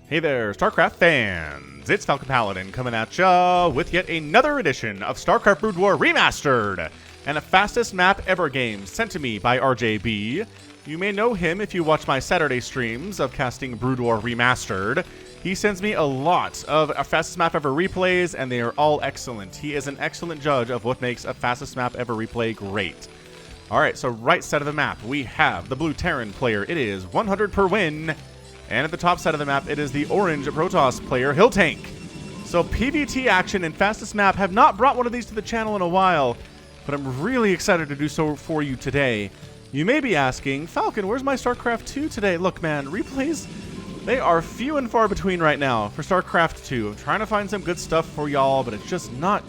Hey there, StarCraft fans! It's Falcon Paladin coming at ya with yet another edition of StarCraft Brood War Remastered, and the fastest map ever game sent to me by RJB. You may know him if you watch my Saturday streams of casting Brood War Remastered. He sends me a lot of fastest map ever replays, and they are all excellent. He is an excellent judge of what makes a fastest map ever replay great. Alright, so right side of the map, we have the blue Terran player. It is 100 per win. And at the top side of the map, it is the orange Protoss player, HillTank. So PvT action and fastest map have not brought one of these to the channel in a while, but I'm really excited to do so for you today. You may be asking, Falcon, where's my StarCraft 2 today? Look, man, replays, they are few and far between right now for StarCraft 2. I'm trying to find some good stuff for y'all, but it's just not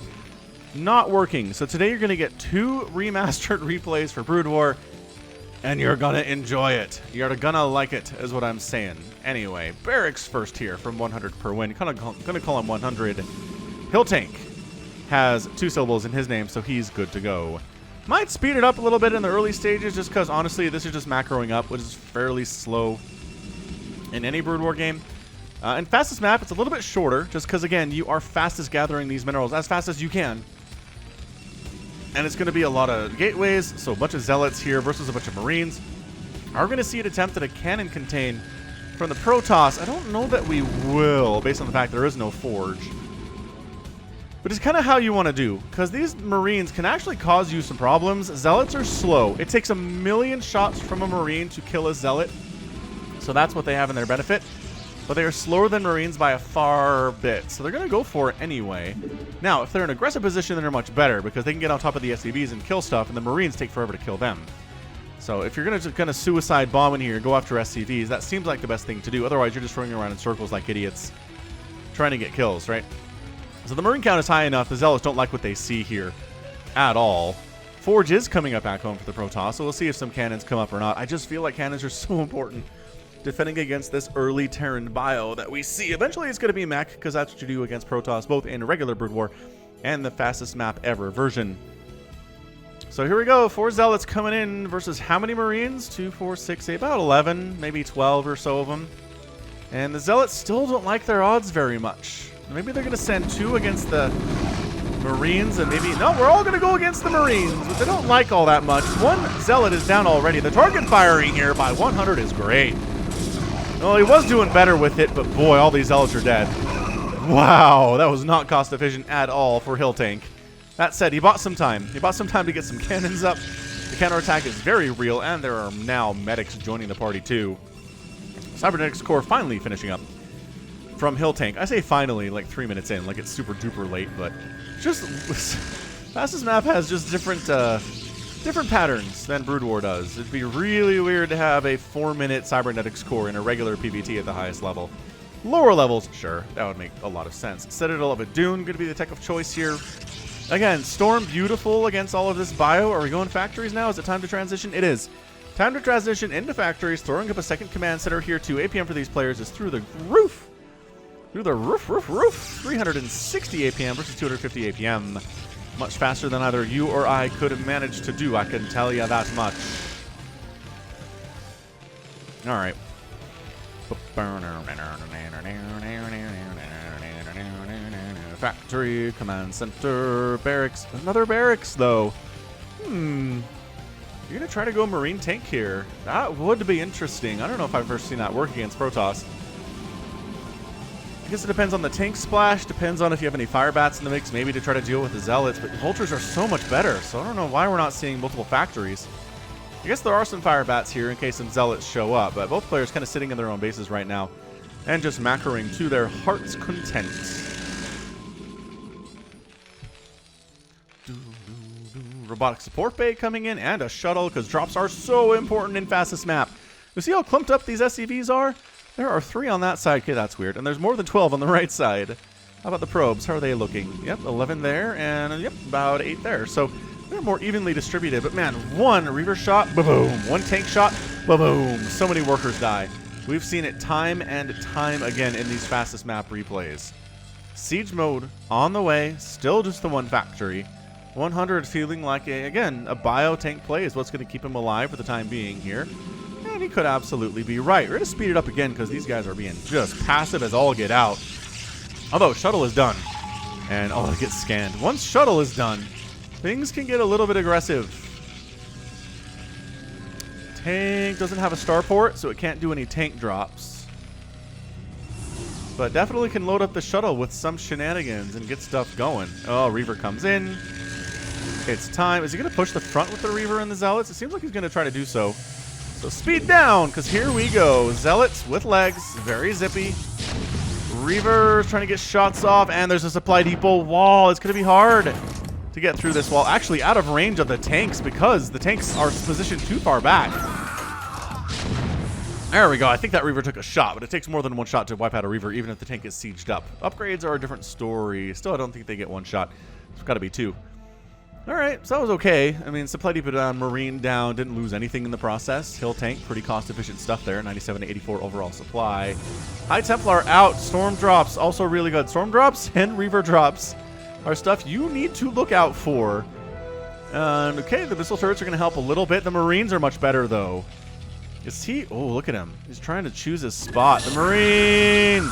working. So today you're going to get 2 remastered replays for Brood War, and you're gonna enjoy it. You're gonna like it, is what I'm saying. Anyway, Barracks first here from 100 per win. Gonna call him 100. HillTank has 2 syllables in his name, so he's good to go. Might speed it up a little bit in the early stages, just because honestly, this is just macroing up, which is fairly slow in any Brood War game. And fastest map, it's a little bit shorter, just because again, you are fastest gathering these minerals as fast as you can. And it's going to be a lot of gateways, so a bunch of zealots here versus a bunch of marines. Are we going to see an attempt at a cannon contain from the Protoss? I don't know that we will, based on the fact there is no forge. But it's kind of how you want to do, because these marines can actually cause you some problems. Zealots are slow. It takes 1,000,000 shots from a marine to kill a zealot, so that's what they have in their benefit. But they are slower than marines by a far bit, so they're going to go for it anyway. Now, if they're in aggressive position, then they're much better, because they can get on top of the SCVs and kill stuff, and the marines take forever to kill them. So if you're going to kind of suicide bomb in here, go after SCVs, that seems like the best thing to do. Otherwise, you're just running around in circles like idiots, trying to get kills, right? So the marine count is high enough. The zealots don't like what they see here at all. Forge is coming up back home for the Protoss, so we'll see if some cannons come up or not. I just feel like cannons are so important defending against this early Terran bio that we see. Eventually it's going to be mech, because that's what you do against Protoss, both in regular Brood War and the fastest map ever version. So here we go, 4 zealots coming in versus how many marines? 2, 4, 6, 8, about 11, maybe 12 or so of them. And the zealots still don't like their odds very much. Maybe they're going to send 2 against the marines, and maybe, no, we're all going to go against the marines, but they don't like all that much. 1 zealot is down already. The target firing here by 100 is great. Well, he was doing better with it, but boy, all these zealots are dead. Wow, that was not cost efficient at all for HillTank. That said, he bought some time. He bought some time to get some cannons up. The counterattack is very real, and there are now medics joining the party too. Cybernetics Core finally finishing up from HillTank. I say finally, like 3 minutes in, like it's super duper late, but just fastest map has just different patterns than Brood War does. It'd be really weird to have a 4-minute Cybernetics Core in a regular PvT at the highest level. Lower levels, sure, that would make a lot of sense. Citadel of Adun, going to be the tech of choice here. Again, Storm beautiful against all of this bio. Are we going factories now? Is it time to transition? It is. Time to transition into factories, throwing up a second command center here too. APM for these players is through the roof. Through the roof. 360 APM versus 250 APM. Much faster than either you or I could have managed to do, I can tell you that much. Alright. Factory, command center, barracks. Another barracks, though. You're going to try to go marine tank here. That would be interesting. I don't know if I've ever seen that work against Protoss. I guess it depends on the tank splash, depends on if you have any fire bats in the mix, maybe to try to deal with the zealots, but vultures are so much better, so I don't know why we're not seeing multiple factories. I guess there are some fire bats here in case some zealots show up, but both players kind of sitting in their own bases right now and just macroing to their heart's content. Robotic support bay coming in and a shuttle, because drops are so important in fastest map. You see how clumped up these SCVs are? There are 3 on that side. Okay, that's weird. And there's more than 12 on the right side. How about the probes? How are they looking? Yep, 11 there, and yep, about 8 there. So they're more evenly distributed. But man, 1 Reaver shot, boom. 1 tank shot, boom. So many workers die. We've seen it time and time again in these fastest map replays. Siege mode on the way. Still just the 1 factory. 100 feeling like, again, a bio tank play is what's going to keep him alive for the time being here. And he could absolutely be right. We're going to speed it up again because these guys are being just passive as all get out. Although, shuttle is done. And, oh, it gets scanned. Once shuttle is done, things can get a little bit aggressive. Tank doesn't have a starport, so it can't do any tank drops. But definitely can load up the shuttle with some shenanigans and get stuff going. Oh, Reaver comes in. It's time. Is he going to push the front with the Reaver and the Zealots? It seems like he's going to try to do so. So speed down, because here we go. Zealots with legs. Very zippy. Reaver's trying to get shots off, and there's a supply depot wall. It's going to be hard to get through this wall. Actually, out of range of the tanks because the tanks are positioned too far back. There we go. I think that Reaver took a shot, but it takes more than one shot to wipe out a Reaver, even if the tank is sieged up. Upgrades are a different story. Still, I don't think they get one shot. It's got to be two. All right, so that was okay. I mean, supply depot down, Marine down, didn't lose anything in the process. HillTank, pretty cost-efficient stuff there. 97 to 84 overall supply. High Templar out. Storm drops, also really good. Storm drops and Reaver drops are stuff you need to look out for. Okay, the missile turrets are going to help a little bit. The Marines are much better, though. Is he? Oh, look at him. He's trying to choose his spot. The Marines.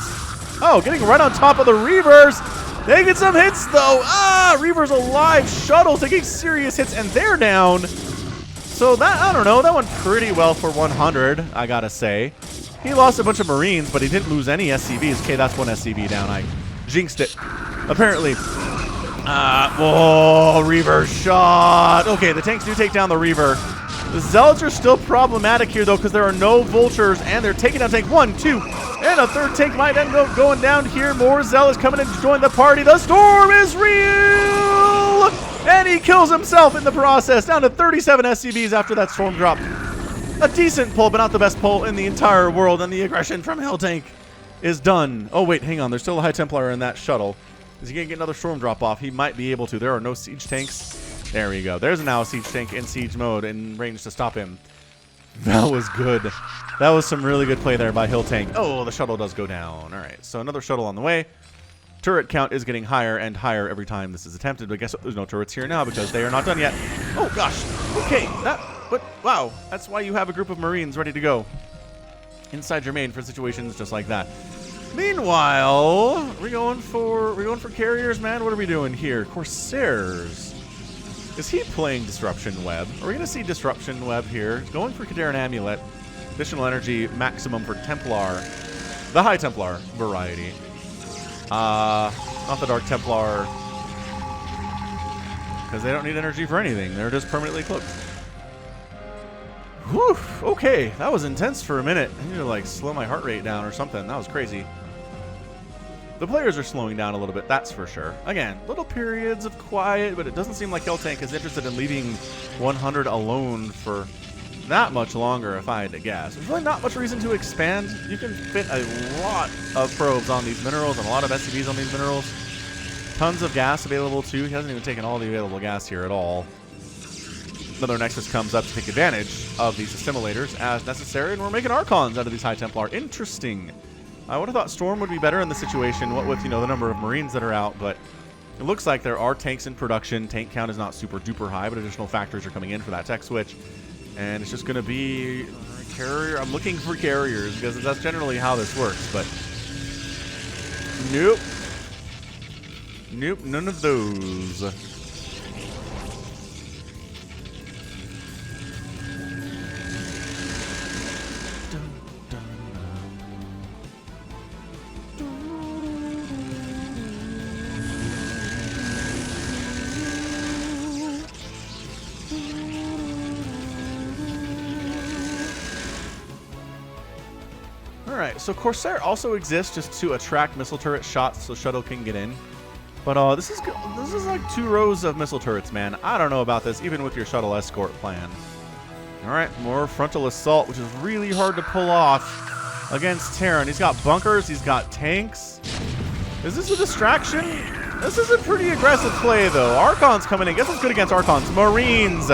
Oh, getting right on top of the Reavers. They get some hits, though. Ah, Reaver's alive. Shuttle taking serious hits, and they're down. So that, I don't know, that went pretty well for 100, I gotta say. He lost a bunch of Marines, but he didn't lose any SCVs. Okay, that's one SCV down. I jinxed it. Apparently. Oh, Reaver shot. Okay, the tanks do take down the Reaver. The Zealots are still problematic here, though, because there are no Vultures, and they're taking down tank 1, 2, and a third tank might end up going down here. More Zealots coming in to join the party. The storm is real! And he kills himself in the process, down to 37 SCVs after that storm drop. A decent pull, but not the best pull in the entire world, and the aggression from HillTank is done. Oh, wait, hang on. There's still a High Templar in that shuttle. Is he going to get another storm drop off? He might be able to. There are no siege tanks. There we go. There's now a siege tank in siege mode in range to stop him. That was good. That was some really good play there by HillTank. Oh, the shuttle does go down. All right, so another shuttle on the way. Turret count is getting higher and higher every time this is attempted, but guess what? There's no turrets here now because they are not done yet. Oh, gosh. Okay, wow. That's why you have a group of Marines ready to go inside your main for situations just like that. Meanwhile, we're going for carriers, man. What are we doing here? Corsairs. Is he playing Disruption Web? Are we going to see Disruption Web here? Going for Kadaran Amulet. Additional energy maximum for Templar. The High Templar variety. Not the Dark Templar. Because they don't need energy for anything. They're just permanently cloaked. Whew. Okay, that was intense for a minute. I need to, like, slow my heart rate down or something. That was crazy. The players are slowing down a little bit, that's for sure. Again, little periods of quiet, but it doesn't seem like HillTank is interested in leaving 100 alone for that much longer, if I had to guess. There's really not much reason to expand. You can fit a lot of probes on these minerals and a lot of SCVs on these minerals. Tons of gas available, too. He hasn't even taken all the available gas here at all. Another Nexus comes up to take advantage of these assimilators as necessary, and we're making Archons out of these High Templar. Interesting. I would have thought Storm would be better in this situation, what with, you know, the number of Marines that are out, but it looks like there are tanks in production. Tank count is not super duper high, but additional factors are coming in for that tech switch. And it's just going to be carrier. I'm looking for carriers because that's generally how this works, but nope. Nope, none of those. Alright, so Corsair also exists just to attract missile turret shots so Shuttle can get in. But this is like 2 rows of missile turrets, man. I don't know about this, even with your Shuttle escort plan. Alright, more frontal assault, which is really hard to pull off against Terran. He's got bunkers, he's got tanks. Is this a distraction? This is a pretty aggressive play, though. Archons coming in. Guess what's good against Archons? Marines!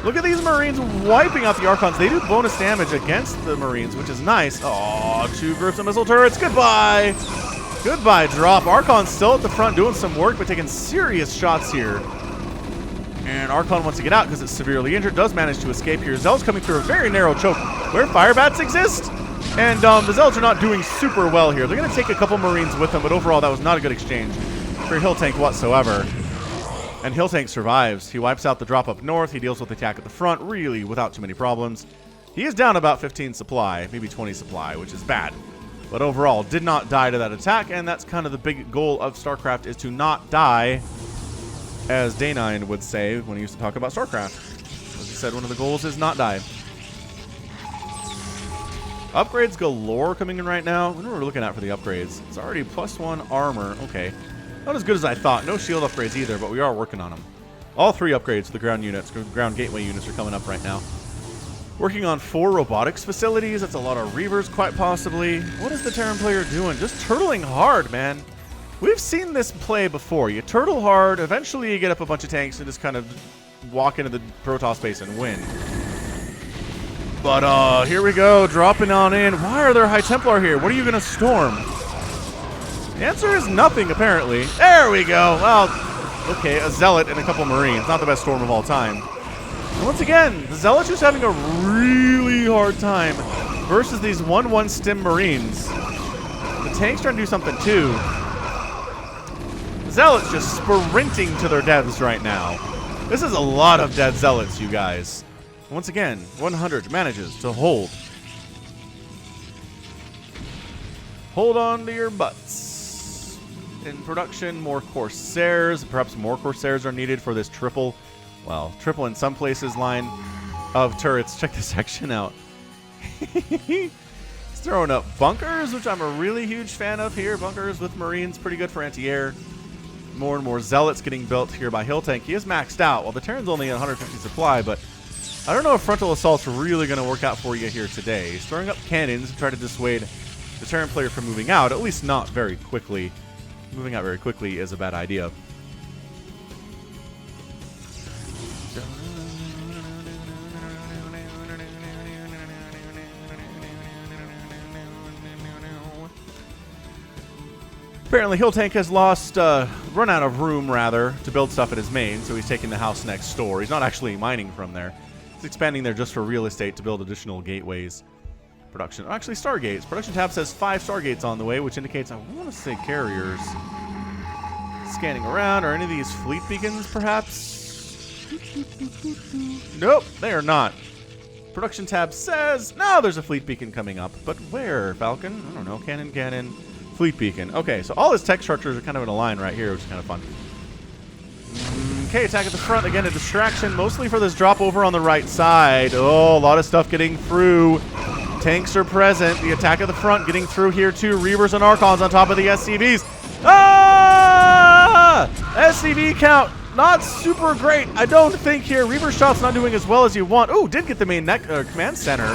Look at these Marines wiping out the Archons. They do bonus damage against the Marines, which is nice. Oh, 2 groups of missile turrets. Goodbye. Goodbye, drop. Archon's still at the front doing some work, but taking serious shots here. And Archon wants to get out because it's severely injured. Does manage to escape here. Zealot's coming through a very narrow choke where fire bats exist. And the Zealots are not doing super well here. They're going to take a couple Marines with them, but overall that was not a good exchange for HillTank whatsoever. And HillTank survives. He wipes out the drop up north. He deals with the attack at the front, really without too many problems. He is down about 15 supply, maybe 20 supply, which is bad. But overall, did not die to that attack, and that's kind of the big goal of StarCraft, is to not die, as Day9 would say when he used to talk about StarCraft. As he said, one of the goals is not die. Upgrades galore coming in right now. What are we looking at for the upgrades? It's already +1 armor. Okay. Not as good as I thought. No shield upgrades either, but we are working on them. All 3 upgrades to the ground units, ground gateway units are coming up right now. Working on 4 robotics facilities. That's a lot of Reavers, quite possibly. What is the Terran player doing? Just turtling hard, man. We've seen this play before. You turtle hard, eventually you get up a bunch of tanks and just kind of walk into the Protoss base and win. But here we go, dropping on in. Why are there High Templar here? What are you going to storm? The answer is nothing, apparently. There we go. Well, okay, a Zealot and a couple Marines. Not the best storm of all time. And once again, the Zealot's just having a really hard time versus these 1-1 stim Marines. The tank's trying to do something too. Zealots just sprinting to their deaths right now. This is a lot of dead Zealots, you guys. Once again, 100 manages to hold. Hold on to your butts. In production, more Corsairs. Perhaps more Corsairs are needed for this triple. Well, triple in some places line of turrets. Check this section out. He's throwing up bunkers, which I'm a really huge fan of here. Bunkers with Marines, pretty good for anti-air. More and more Zealots getting built here by HillTank. He is maxed out. Well, the Terran's only at 150 supply, but I don't know if frontal assault's really going to work out for you here today. He's throwing up cannons to try to dissuade the Terran player from moving out, at least not very quickly. Moving out very quickly is a bad idea. Apparently, HillTank has run out of room, rather, to build stuff at his main, so he's taking the house next door. He's not actually mining from there. He's expanding there just for real estate to build additional gateways. Production. Actually, Stargates. Production tab says 5 Stargates on the way, which indicates, I want to say, carriers. Scanning around. Are any of these fleet beacons, perhaps? Nope, they are not. Production tab says, no, there's a fleet beacon coming up. But where, Falcon? I don't know. Cannon. Fleet beacon. Okay, so all his tech structures are kind of in a line right here, which is kind of fun. Okay, attack at the front. Again, a distraction, mostly for this drop over on the right side. Oh, a lot of stuff getting through. Tanks are present. The attack at the front getting through here, too. Reavers and Archons on top of the SCVs. Ah! SCV count, not super great, I don't think here. Reaver shot's not doing as well as you want. Ooh, did get the main command center.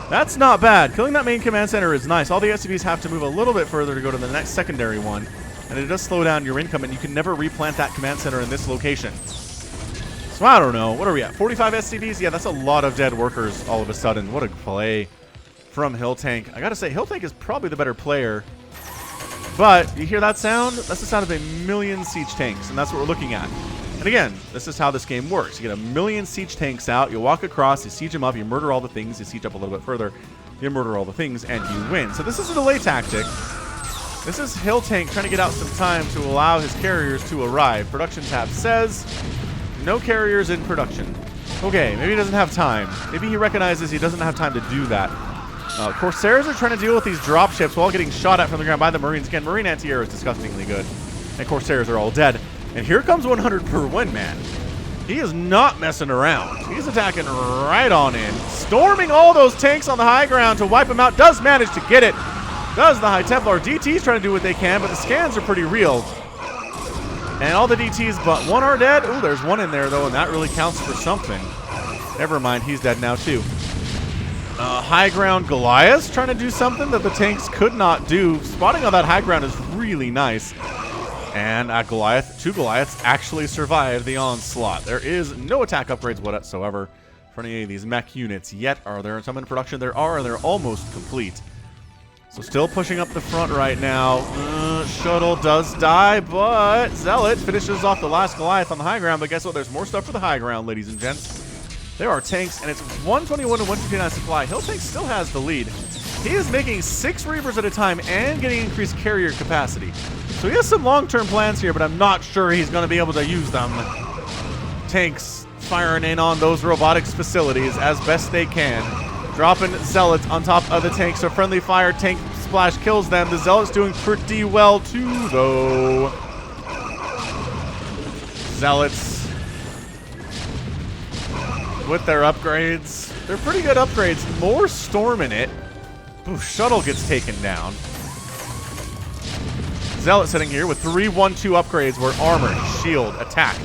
That's not bad. Killing that main command center is nice. All the SCVs have to move a little bit further to go to the next secondary one. And it does slow down your income, and you can never replant that command center in this location. So I don't know. What are we at? 45 SCVs? Yeah, that's a lot of dead workers all of a sudden. What a play from HillTank. I gotta say, HillTank is probably the better player. But you hear that sound? That's the sound of a million siege tanks, and that's what we're looking at. And again, this is how this game works. You get a million siege tanks out, you walk across, you siege them up, you murder all the things, you siege up a little bit further, you murder all the things, and you win. So this is a delay tactic. This is HillTank trying to get out some time to allow his carriers to arrive. Production tab says, no carriers in production. Okay, maybe he doesn't have time. Maybe he recognizes he doesn't have time to do that. Corsairs are trying to deal with these dropships while getting shot at from the ground by the Marines. Again, Marine anti-air is disgustingly good. And Corsairs are all dead. And here comes 100 per win, man. He is not messing around. He's attacking right on in. Storming all those tanks on the high ground to wipe them out. Does manage to get it. Does the High Templar. DT's trying to do what they can, but the scans are pretty real. And all the DTs but one are dead. Ooh, there's one in there, though, and that really counts for something. Never mind, he's dead now, too. High ground Goliath trying to do something that the tanks could not do. Spotting on that high ground is really nice. And Goliath, 2 Goliaths actually survived the onslaught. There is no attack upgrades whatsoever for any of these mech units yet. Are there some in production? There are, and they're almost complete. So still pushing up the front right now. shuttle does die, but Zealot finishes off the last Goliath on the high ground. But guess what? There's more stuff for the high ground, ladies and gents. There are tanks, and it's 121 to 159 supply. HillTank still has the lead. He is making 6 Reapers at a time and getting increased carrier capacity. So he has some long-term plans here, but I'm not sure he's going to be able to use them. Tanks firing in on those robotics facilities as best they can. Dropping Zealots on top of the tanks, so friendly fire tank splash kills them. The Zealots doing pretty well too, though. Zealots with their upgrades. They're pretty good upgrades. More storm in it. Ooh, shuttle gets taken down. Zealot sitting here with 3-1-2 upgrades where armor, shield, attack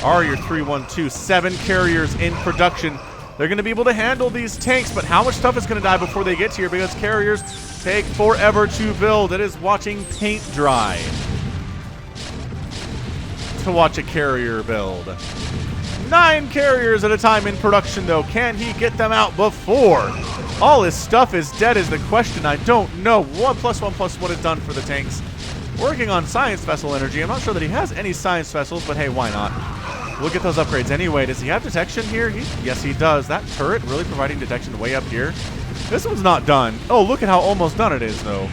are your 3-1-2. 7 carriers in production. They're going to be able to handle these tanks, but how much stuff is going to die before they get here? Because carriers take forever to build. It is watching paint dry to watch a carrier build. 9 carriers at a time in production, though. Can he get them out before all his stuff is dead is the question. I don't know. 1+1+1 is done for the tanks. Working on science vessel energy. I'm not sure that he has any science vessels, but hey, why not? Look at those upgrades anyway. Does he have detection here? Yes, he does. That turret really providing detection way up here. This one's not done. Oh, look at how almost done it is, though.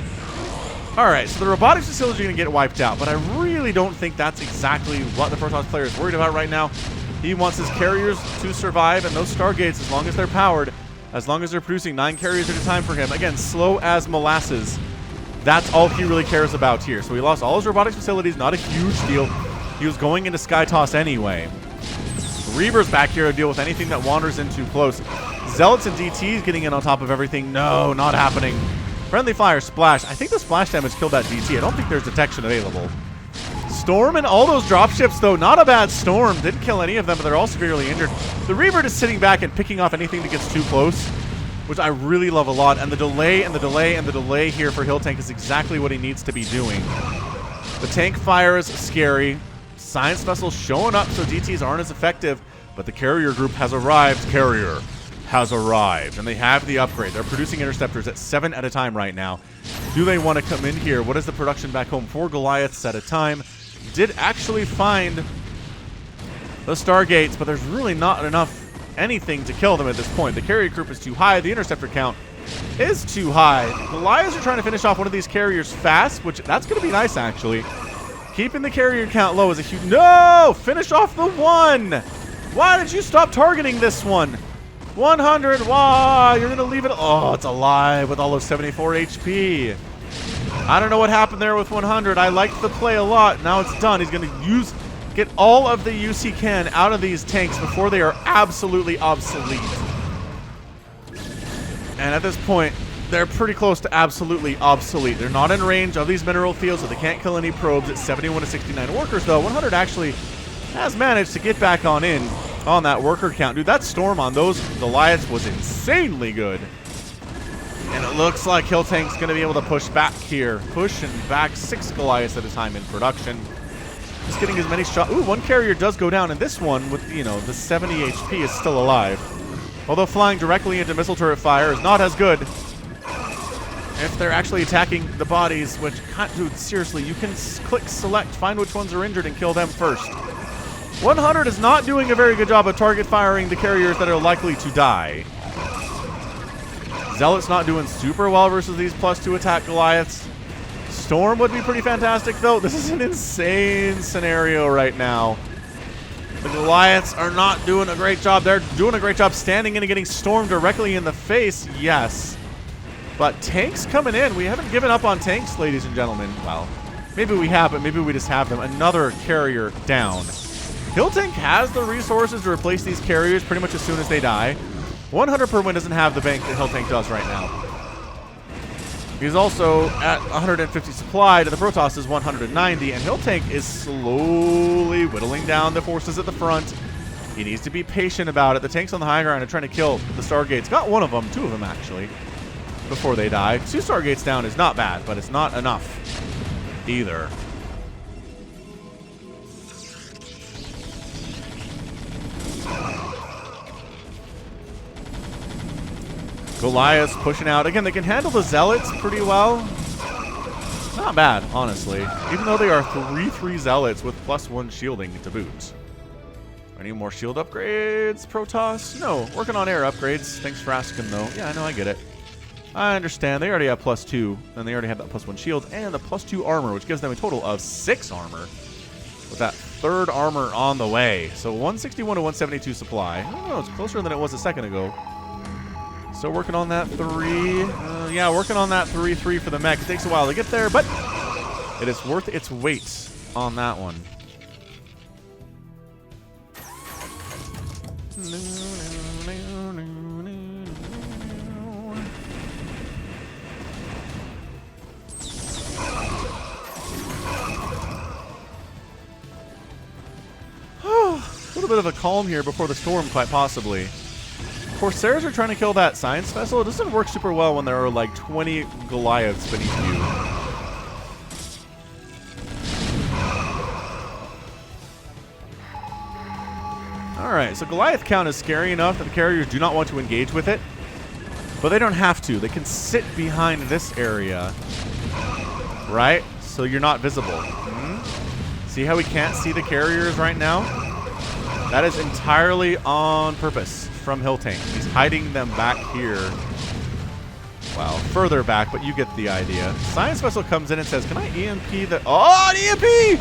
All right, so the robotics facility is going to get wiped out, but I really don't think that's exactly what the Protoss player is worried about right now. He wants his carriers to survive, and those Stargates, as long as they're powered, as long as they're producing 9 carriers at a time for him. Again, slow as molasses. That's all he really cares about here. So he lost all his robotics facilities, not a huge deal. He was going into Sky Toss anyway. Reaver's back here to deal with anything that wanders in too close. Zealots and DTs getting in on top of everything. No, not happening. Friendly fire splash. I think the splash damage killed that DT. I don't think there's detection available. Storm and all those dropships, though. Not a bad storm. Didn't kill any of them, but they're all severely injured. The Reaver is sitting back and picking off anything that gets too close, which I really love a lot. And the delay and the delay and the delay here for HillTank is exactly what he needs to be doing. The tank fire is scary. Science vessels showing up so DTs aren't as effective, but the carrier group has arrived. Carrier has arrived, and they have the upgrade. They're producing interceptors at 7 at a time right now. Do they want to come in here? What is the production back home? 4 Goliaths at a time. Did actually find the Stargates, but there's really not enough anything to kill them at this point. The carrier group is too high. The interceptor count is too high. Goliaths are trying to finish off one of these carriers fast, which that's going to be nice, actually. Keeping the carrier count low is a huge... No! Finish off the 1! Why did you stop targeting this one? 100. Why? You're going to leave it... Oh, it's alive with all of 74 HP. I don't know what happened there with 100. I liked the play a lot. Now it's done. He's going to get all of the use he can out of these tanks before they are absolutely obsolete. And at this point, they're pretty close to absolutely obsolete. They're not in range of these mineral fields, so they can't kill any probes. It's 71 to 69 workers, though. 100 actually has managed to get back on in on that worker count. Dude, that storm on those Goliaths was insanely good. And it looks like HillTank's going to be able to push back here. Pushing back 6 Goliaths at a time in production. Just getting as many shots. Ooh, 1 carrier does go down, and this one with, you know, the 70 HP is still alive. Although flying directly into missile turret fire is not as good if they're actually attacking the bodies, which, dude, seriously, you can click select, find which ones are injured, and kill them first. 100 is not doing a very good job of target firing the carriers that are likely to die. Zealot's not doing super well versus these +2 attack Goliaths. Storm would be pretty fantastic, though. This is an insane scenario right now. The Goliaths are not doing a great job. They're doing a great job standing in and getting stormed directly in the face, yes. But tanks coming in. We haven't given up on tanks, ladies and gentlemen. Well, maybe we have, but maybe we just have them. Another carrier down. HillTank has the resources to replace these carriers pretty much as soon as they die. 100 per win doesn't have the bank that HillTank does right now. He's also at 150 supply to the Protoss' 190, and HillTank is slowly whittling down the forces at the front. He needs to be patient about it. The tanks on the high ground are trying to kill the Stargates. Got one of them, 2 of them actually, before they die. 2 Stargates down is not bad, but it's not enough either. Goliaths pushing out. Again, they can handle the Zealots pretty well. Not bad, honestly. Even though they are 3/3 zealots with +1 shielding to boot. Any more shield upgrades, Protoss? No, working on air upgrades. Thanks for asking, though. Yeah, I know, I get it. I understand. They already have +2, and they already have that +1 shield and the +2 armor, which gives them a total of 6 armor. With that 3rd armor on the way. So 161 to 172 supply. I don't know, it's closer than it was a second ago. Still working on that 3. Yeah, working on that 3/3 for the mech. It takes a while to get there, but it is worth its weight on that one. A little bit of a calm here before the storm, quite possibly. Corsairs are trying to kill that science vessel. It doesn't work super well when there are like 20 Goliaths beneath you. Alright, so Goliath count is scary enough that the carriers do not want to engage with it. But they don't have to. They can sit behind this area. Right? So you're not visible. See how we can't see the carriers right now? That is entirely on purpose from HillTank. He's hiding them back here. Well, further back, but you get the idea. Science Vessel comes in and says, can I EMP the... Oh, an EMP!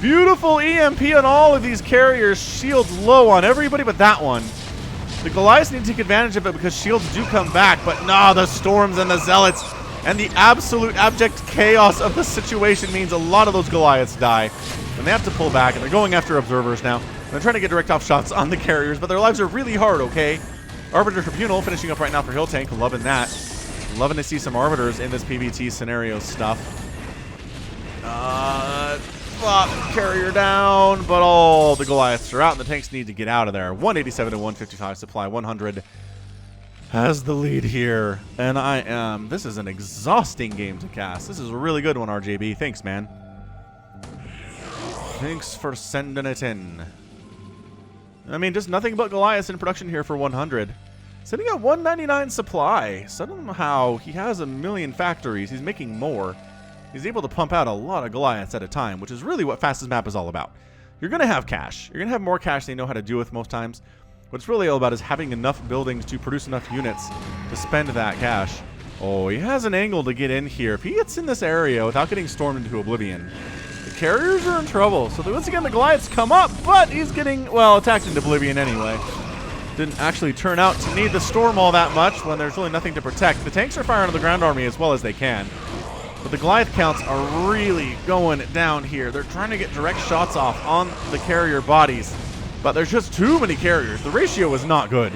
Beautiful EMP on all of these carriers. Shields low on everybody but that one. The Goliaths need to take advantage of it because shields do come back, but no, the Storms and the Zealots and the absolute abject chaos of the situation means a lot of those Goliaths die. And they have to pull back, and they're going after observers now. They're trying to get direct off shots on the carriers, but their lives are really hard, okay? Arbiter Tribunal finishing up right now for HillTank. Loving that. Loving to see some Arbiters in this PvT scenario stuff. Carrier down, but all the Goliaths are out, and the tanks need to get out of there. 187 to 155 supply. 100 has the lead here. And this is an exhausting game to cast. This is a really good one, RJB. Thanks, man. Thanks for sending it in. I mean, just nothing but Goliaths in production here for 100. Sitting at 199 supply. Somehow, he has a million factories. He's making more. He's able to pump out a lot of Goliaths at a time, which is really what Fastest Map is all about. You're going to have cash. You're going to have more cash than you know how to do with most times. What it's really all about is having enough buildings to produce enough units to spend that cash. Oh, he has an angle to get in here. If he gets in this area without getting stormed into oblivion, carriers are in trouble. So once again, the Goliaths come up, but he's getting, well, attacked into oblivion anyway. Didn't actually turn out to need the storm all that much when there's really nothing to protect. The tanks are firing on the ground army as well as they can. But the Goliath counts are really going down here. They're trying to get direct shots off on the carrier bodies, but there's just too many carriers. The ratio is not good.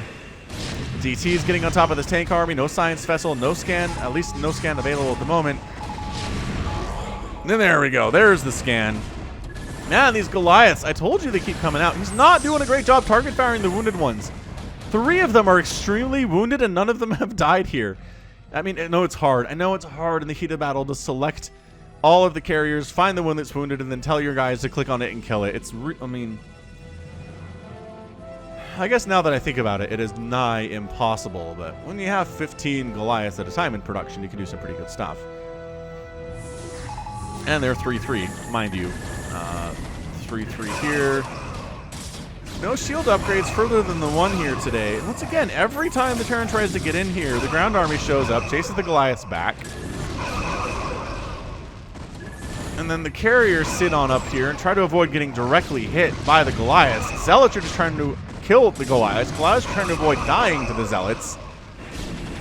DT is getting on top of this tank army. No science vessel, no scan, at least no scan available at the moment. And there we go. There's the scan. Man, these Goliaths, I told you they keep coming out. He's not doing a great job target firing the wounded ones. 3 of them are extremely wounded, and none of them have died here. I mean, I know it's hard. I know it's hard in the heat of battle to select all of the carriers, find the one that's wounded, and then tell your guys to click on it and kill it. It's, I mean, I guess now that I think about it, it is nigh impossible. But when you have 15 Goliaths at a time in production, you can do some pretty good stuff. And they're 3-3, mind you. 3-3 here. No shield upgrades further than the one here today. And once again, every time the Terran tries to get in here, the ground army shows up, chases the Goliaths back. And then the carriers sit on up here and try to avoid getting directly hit by the Goliaths. Zealots are just trying to kill the Goliaths. Goliaths are trying to avoid dying to the Zealots.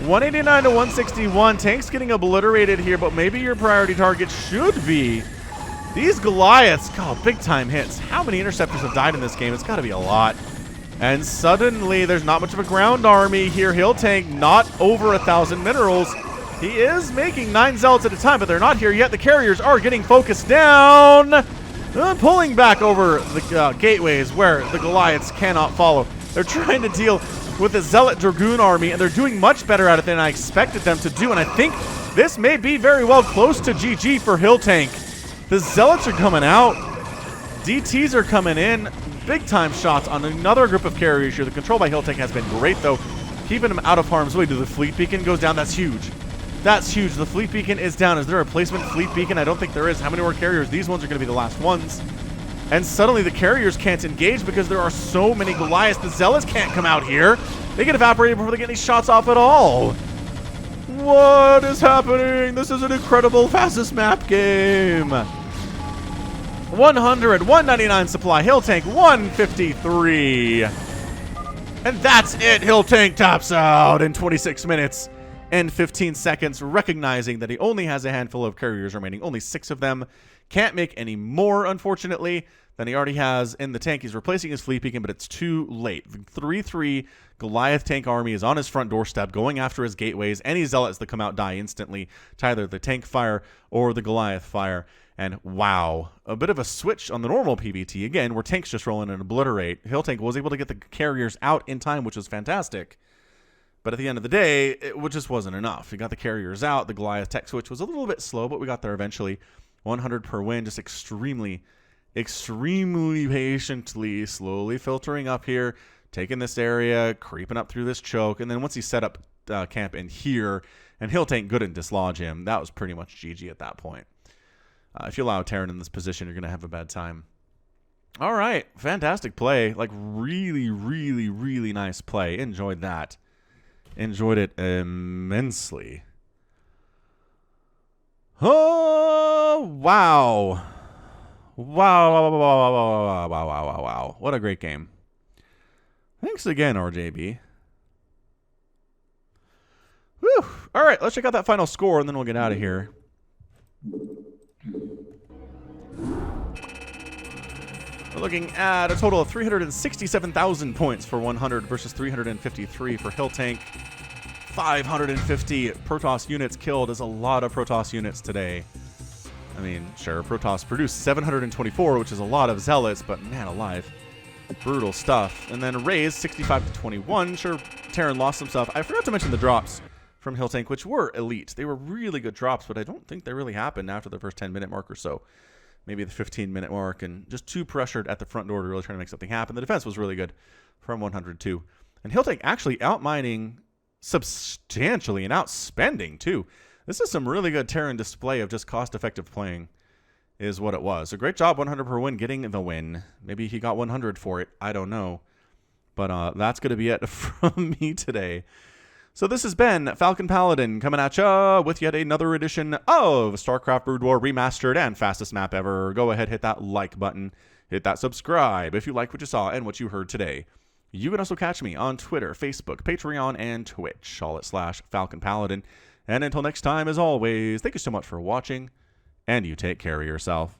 189 to 161. Tanks getting obliterated here, but maybe your priority target should be these Goliaths. God, big time hits. How many interceptors have died in this game? It's got to be a lot. And suddenly, there's not much of a ground army here. HillTank not over 1,000 minerals. He is making 9 zealots at a time, but they're not here yet. The carriers are getting focused down. Pulling back over the gateways where the Goliaths cannot follow. They're trying to deal with the Zealot Dragoon army, and they're doing much better at it than I expected them to do. And I think this may be very well close to GG for HillTank. The Zealots are coming out. DTs are coming in. Big time shots on another group of carriers here. The control by HillTank has been great, though. Keeping them out of harm's way. The fleet beacon goes down. That's huge. That's huge. The fleet beacon is down. Is there a replacement fleet beacon? I don't think there is. How many more carriers? These ones are going to be the last ones. And suddenly the carriers can't engage because there are so many Goliaths. The Zealots can't come out here. They get evaporated before they get any shots off at all. What is happening? This is an incredible fastest map game. 100, 199 supply. HillTank 153. And that's it. HillTank tops out in 26 minutes and 15 seconds, recognizing that he only has a handful of carriers remaining. Only 6 of them. Can't make any more, unfortunately, than he already has in the tank. He's replacing his fleet beacon, but it's too late. The 3-3 Goliath tank army is on his front doorstep, going after his gateways. Any Zealots that come out die instantly to either the tank fire or the Goliath fire. And wow, a bit of a switch on the normal PvT, again, where tanks just roll in and obliterate. HillTank was able to get the carriers out in time, which was fantastic. But at the end of the day, it just wasn't enough. We got the carriers out. The Goliath tech switch was a little bit slow, but we got there eventually. 100 per win, just extremely patiently, slowly filtering up here, taking this area, creeping up through this choke, and then once he set up camp in here, and HillTank couldn't dislodge him, that was pretty much GG at that point. If you allow Terran in this position, you're going to have a bad time. All right, fantastic play. Like, really, really, really nice play. Enjoyed that. Enjoyed it immensely. Oh, wow. Wow. What a great game. Thanks again, RJB. Whew. All right, let's check out that final score, and then we'll get out of here. We're looking at a total of 367,000 points for 100 versus 353 for HillTank. 550 Protoss units killed is a lot of Protoss units today. I mean, sure, Protoss produced 724, which is a lot of Zealots, but man alive. Brutal stuff. And then Raised 65 to 21. Sure, Terran lost some stuff. I forgot to mention the drops from HillTank, which were elite. They were really good drops, but I don't think they really happened after the first 10-minute mark or so. Maybe the 15-minute mark, and just too pressured at the front door to really try to make something happen. The defense was really good from 102. And HillTank actually outmining substantially and outspending, too. This is some really good Terran display of just cost-effective playing is what it was. So great job, 100 per win, getting the win. Maybe he got 100 for it. I don't know. But that's going to be it from me today. So this has been Falcon Paladin coming at ya with yet another edition of StarCraft Brood War Remastered and fastest map ever. Go ahead, hit that like button, hit that subscribe if you like what you saw and what you heard today. You can also catch me on Twitter, Facebook, Patreon, and Twitch, all at /Falcon Paladin. And until next time, as always, thank you so much for watching, and you take care of yourself.